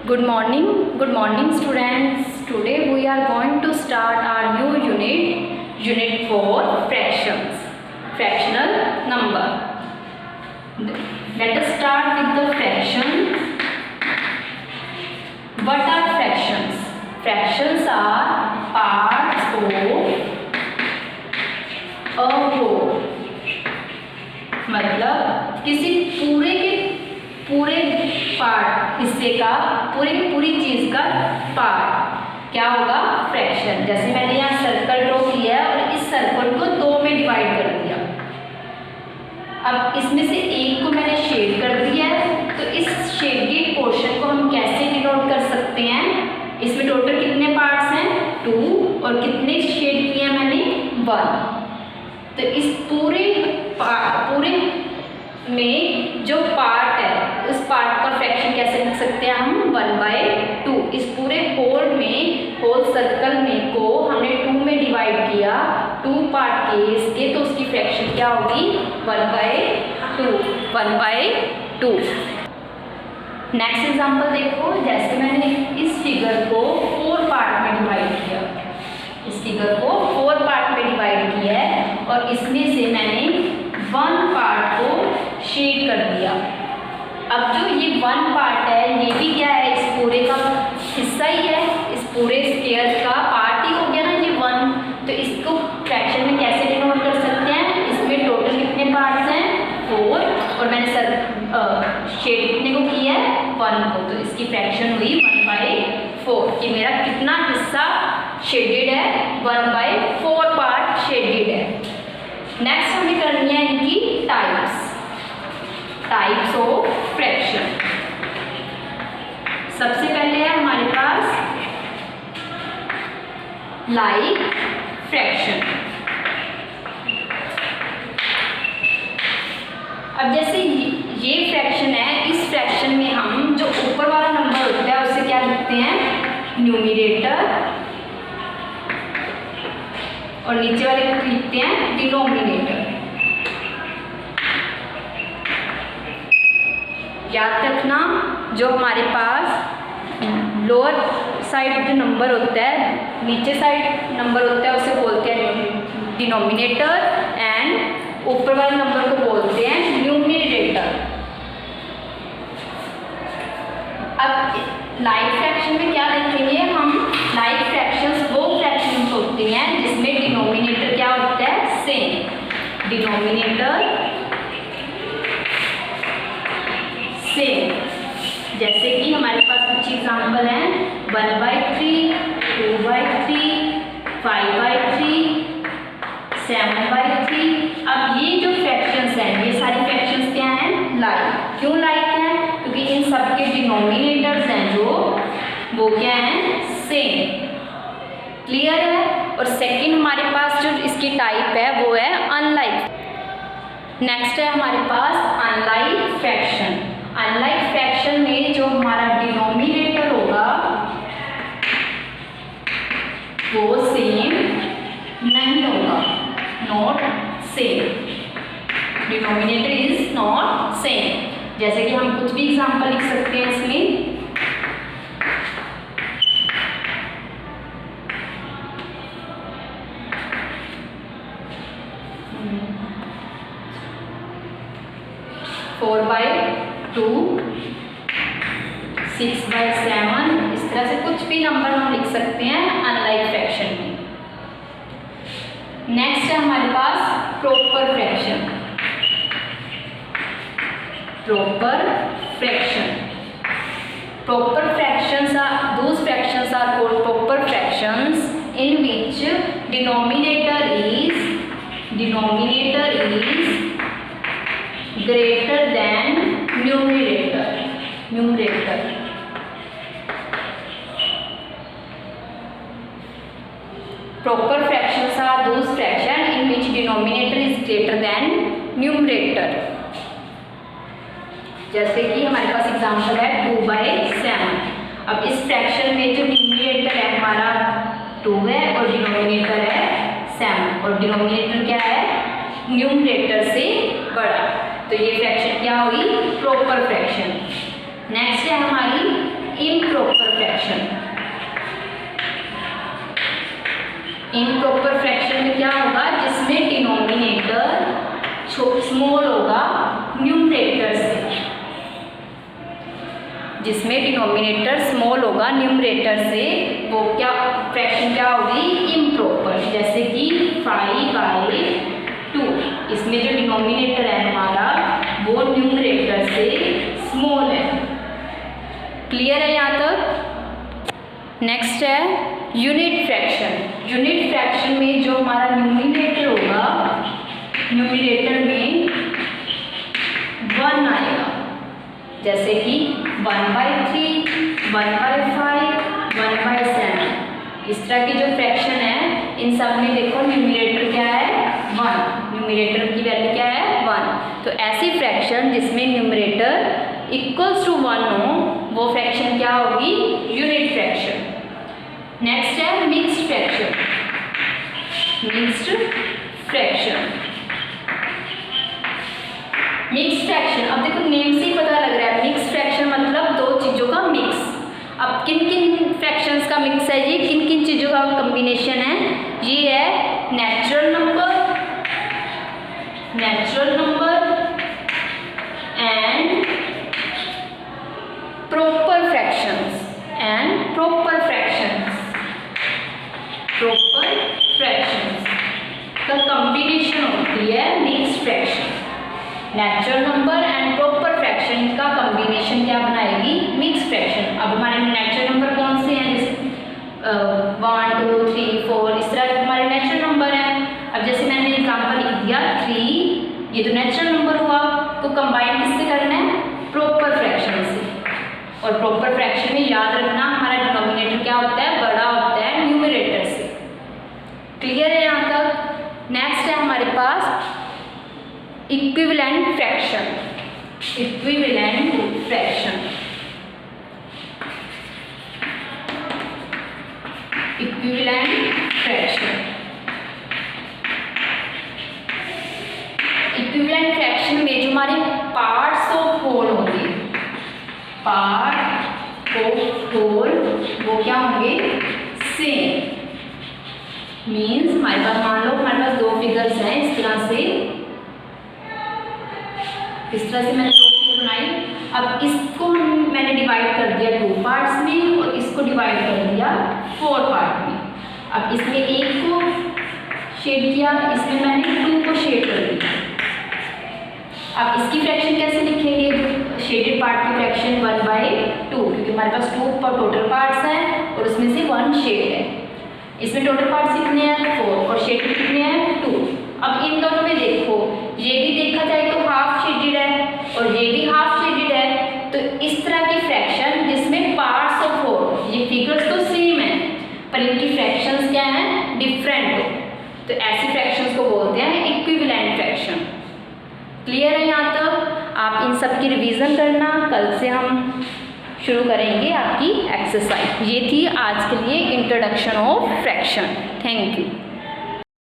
Good morning students. Today we are going to start our new unit 4 fractions, fractional number. Let us start with the fractions. What are fractions? Fractions are parts of a whole. मतलब किसी पूरे part हिस्से का पूरी चीज का part क्या होगा? फ्रैक्शन। जैसे मैंने यहाँ सर्कल ड्रॉ किया है और इस सर्कल को दो में डिवाइड कर दिया। अब इसमें से एक को मैंने शेड कर दिया है, तो इस शेडेड पोर्शन को हम कैसे डिनोट कर सकते हैं? इसमें टोटल कितने पार्ट्स हैं? 2, और कितने शेड किए मैंने? 1। तो इस पूरे में जो पार्ट है उस पार्ट का फ्रैक्शन कैसे लिख सकते हैं हम? 1/2। इस पूरे होल सर्कल में को हमने 2 में डिवाइड किया, 2 पार्ट के इसके, तो उसकी फ्रैक्शन क्या होगी? 1/2। नेक्स्ट एग्जांपल देखो। जैसे मैंने इस फिगर को 4 पार्ट में डिवाइड किया, इस फिगर को 4 पार्ट में डिवाइड किया है और इसमें से मैंने 1 पार्ट को शेड कर दिया। अब जो ये 1 पार्ट है ये भी क्या है? इस पूरे का हिस्सा ही है, इस पूरे स्क्वायर का पार्ट ही हो गया ना ये 1। तो इसको फ्रैक्शन में कैसे डिनोट कर सकते हैं? इसमें टोटल कितने पार्ट्स हैं? 4, और मैंने शेड कितने को किया है? 1 को। तो इसकी फ्रैक्शन हुई 1/4 कि मेरा कितना हिस्सा शेडेड है? 1/4 पार्ट शेडेड है। नेक्स्ट हमें करनी है इनकी टाइप्स ऑफ फ्रैक्शन। सबसे पहले है हमारे पास लाइक फ्रैक्शन। अब जैसे ये फ्रैक्शन है, इस फ्रैक्शन में हम जो ऊपर वाला नंबर होता है उसे क्या लिखते हैं? न्यूमरेटर, और नीचे वाले को लिखते हैं डिनोमिनेटर। याद रखना, जो हमारे पास लोअर साइड जो नंबर होता है, नीचे साइड नंबर होता है, उसे बोलते हैं डिनोमिनेटर, एंड ऊपर वाले नंबर को बोलते हैं न्यूमरेटर। अब लाइक फ्रैक्शन में क्या लिखेंगे हम? लाइक फ्रैक्शंस वो फ्रैक्शंस होती हैं जिसमें डिनोमिनेटर क्या होता है? सेम। Denominator same. जैसे कि हमारे पास कुछ एग्जाम्पल हैं 1/3, 2/3, 5/3, 7/3। अब ये जो फ्रैक्शंस हैं, ये सारी फ्रैक्शंस क्या हैं? लाइक। क्यों लाइक हैं? क्योंकि इन सब के डिनोमिनेटर्स हैं जो वो क्या हैं? सेम। क्लियर है? और सेकंड हमारे पास जो इसकी टाइप है वो है अनलाइक। नेक्स्ट है हमारे पास अनलाइक फ्रैक्शन। अनलाइक फ्रैक्शन में जो हमारा डिनोमिनेटर होगा वो सेम नहीं होगा, not same. Denominator is not same. जैसे कि हम कुछ भी एग्जांपल लिख सकते हैं इसमें। 4/2, 6/7, इस तरह से कुछ भी नंबर हम लिख सकते हैं अनलाइक फ्रैक्शन में। नेक्स्ट है हमारे पास proper fraction. Proper fractions are those fractions are called proper fractions in which denominator is greater than numerator. Proper fractions are those fractions in which denominator is greater than numerator. जैसे कि हमारे पास example है 2/7। अब इस fraction में जो numerator है हमारा 2 है और डिनोमिनेटर है 7, और डिनोमिनेटर क्या है? न्यूमरेटर से बड़ा। तो ये फ्रैक्शन क्या हुई? Proper fraction. नेक्स्ट है हमारी इम्प्रॉपर जिसमें डिनोमिनेटर स्मॉल होगा न्यूमरेटर से, वो क्या फ्रैक्शन क्या होगी, इम्प्रॉपर। जैसे कि 5/2, इसमें जो डिनोमिनेटर है हमारा वो न्यूमरेटर से स्मॉल है। क्लियर है यहाँ तक? नेक्स्ट है यूनिट फ्रैक्शन। यूनिट फ्रैक्शन में जो हमारा न्यूमरेटर होगा, न्यूमरेटर में 1 आएगा। जैसे कि 1/3, 1/5, 1/7, इस तरह की जो फ्रैक्शन है इन सब में देखो न्यूमरेटर क्या है, 1। न्यूमरेटर की वैल्यू क्या है, 1। तो ऐसी फ्रैक्शन जिसमें न्यूमरेटर इक्वल्स टू 1 हो, वो फ्रैक्शन क्या होगी, यूनिट फ्रैक्शन। नेक्स्ट है mixed fraction. Mixed fraction, mix fraction, अब देखो नेम से ही पता लग रहा है मिक्स फ्रैक्शन मतलब दो चीज़ों का मिक्स। अब किन किन फ्रैक्शंस का मिक्स है ये, किन किन चीज़ों का कॉम्बिनेशन है, ये है natural number and proper fractions का कॉम्बिनेशन होती है mix fraction. Natural number and proper fraction का कॉम्बिनेशन क्या बनाएगी, मिक्स फ्रैक्शन। अब हमारे नेचुरल नंबर कौन से हैं, जैसे 1, 2, 3, 4, इस तरह हमारे नेचुरल नंबर हैं। अब जैसे मैंने एग्जांपल दिया 3, ये तो नेचुरल नंबर हुआ, तो कंबाइन किससे करना है, प्रॉपर फ्रैक्शन से। और प्रॉपर फ्रैक्शन में याद रखना हमारा डिनोमिनेटर क्या होता है, बड़ा होता है न्यूमरेटर से। क्लियर है यहाँ तक? नेक्स्ट है हमारे पास equivalent fraction. Equivalent fraction, equivalent fraction, equivalent fraction में जो हमारे पार्ट्स ऑफ होल होंगे, पार्ट ऑफ होल वो क्या होंगे, सेम। मीन्स हमारे पास मान लो हमारे पास दो फिगर्स हैं, इस तरह से मैंने दो फिगर बनाई। अब इसको मैंने डिवाइड कर दिया 2 पार्ट्स में और इसको डिवाइड कर दिया 4 पार्ट में। अब इसमें एक को शेड किया, इसमें मैंने 2 को शेड कर दिया। अब इसकी फ्रैक्शन कैसे लिखेंगे, शेडेड पार्ट की फ्रैक्शन 1/2, क्योंकि हमारे पास 2 टोटल पार्ट्स हैं और उसमें से 1 शेड है। इसमें टोटल पार्ट्स कितने हैं, 4, और शेडेड कितने हैं, 2। अब इन दोनों में देखो, ये भी देखा जाए तो हाफ शेडेड है और ये भी हाफ शेडेड है। तो इस तरह की फ्रैक्शन जिसमें पार्ट्स ऑफ होल, ये फिगर्स तो सेम है पर इनकी फ्रैक्शंस क्या हैं, डिफरेंट हो, तो ऐसी फ्रैक्शंस को बोलते हैं इक्विवेलेंट फ्रैक्शन। क्लियर है यहाँ तक? आप इन सब की रिवीजन करना, कल से हम शुरू करेंगे आपकी एक्सरसाइज। ये थी आज के लिए introduction of fraction. Thank you.